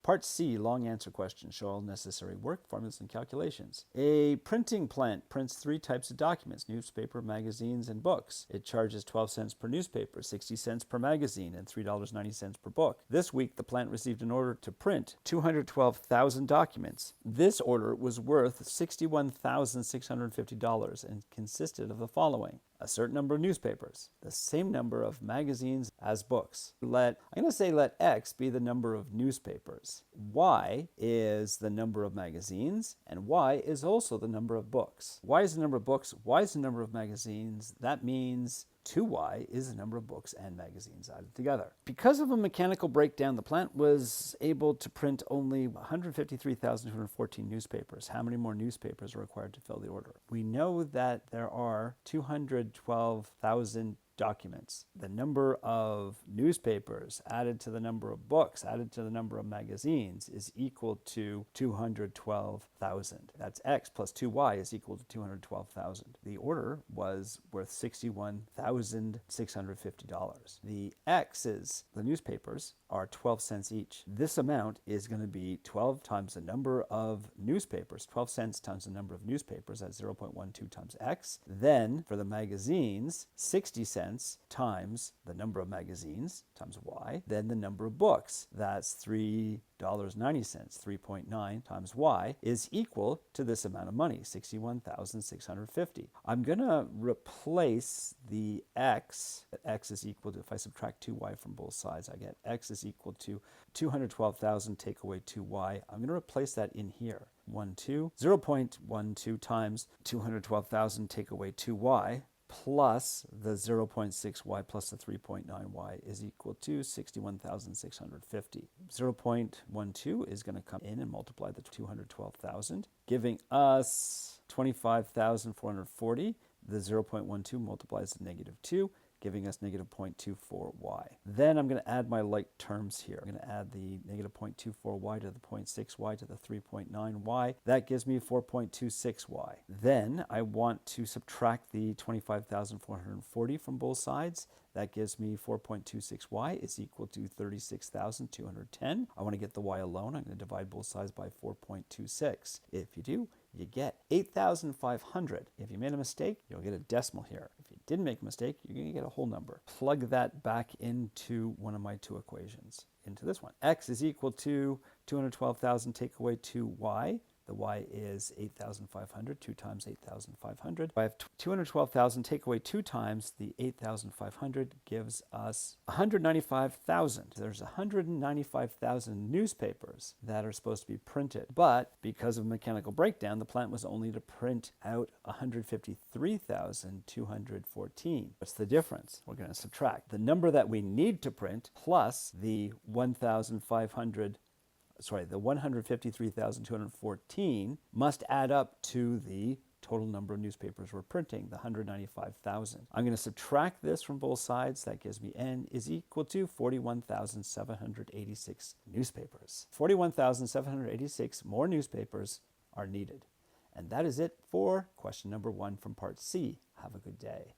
Part C, long answer questions. Show all necessary work, formulas, and calculations. A printing plant prints 3 types of documents: newspaper, magazines, and books. It charges 12 cents per newspaper, 60 cents per magazine, and $3.90 per book. This week, the plant received an order to print 212,000 documents. This order was worth $61,650 and consisted of the following: a certain number of newspapers, the same number of magazines as books. I'm going to say let X be the number of newspapers. Y is the number of magazines, and Y is also the number of books. Y is the number of books, Y is the number of magazines. That means 2Y is the number of books and magazines added together. Because of a mechanical breakdown, the plant was able to print only 153,214 newspapers. How many more newspapers are required to fill the order? We know that there are 212,000 documents. The number of newspapers added to the number of books added to the number of magazines is equal to 212,000. That's X plus 2Y is equal to 212,000. The order was worth $61,650. The X's, the newspapers, are 12 cents each. This amount is going to be 12 times the number of newspapers. 12 cents times the number of newspapers, that's 0.12 times X. Then for the magazines, 60 cents times the number of magazines times Y. Then the number of books, that's $3.90, 3.9 times Y, is equal to this amount of money, $61,650. I'm going to replace the X. X is equal to, if I subtract 2Y from both sides, I get X is equal to 212,000 take away 2Y. I'm going to replace that in here. 0.12 times 212,000 take away 2Y plus the 0.6y plus the 3.9y is equal to 61,650. 0.12 is going to come in and multiply the 212,000, giving us 25,440. The 0.12 multiplies to negative 2, giving us negative 0.24y. Then I'm going to add my like terms here. I'm going to add the negative 0.24y to the 0.6y to the 3.9y. That gives me 4.26y. Then I want to subtract the 25,440 from both sides. That gives me 4.26y is equal to 36,210. I want to get the y alone. I'm going to divide both sides by 4.26. If you do, you get 8,500. If you made a mistake, you'll get a decimal here. If you didn't make a mistake, you're going to get a whole number. Plug that back into one of my two equations, into this one. X is equal to 212,000 take away 2y. The y is 8,500, 2 times 8,500. I have 212,000 take away 2 times the 8,500 gives us 195,000. There's 195,000 newspapers that are supposed to be printed. But because of mechanical breakdown, the plant was only to print out 153,214. What's the difference? We're going to subtract the number that we need to print plus the 153,214 must add up to the total number of newspapers we're printing, the 195,000. I'm going to subtract this from both sides. That gives me N is equal to 41,786 newspapers. 41,786 more newspapers are needed. And that is it for question number 1 from part C. Have a good day.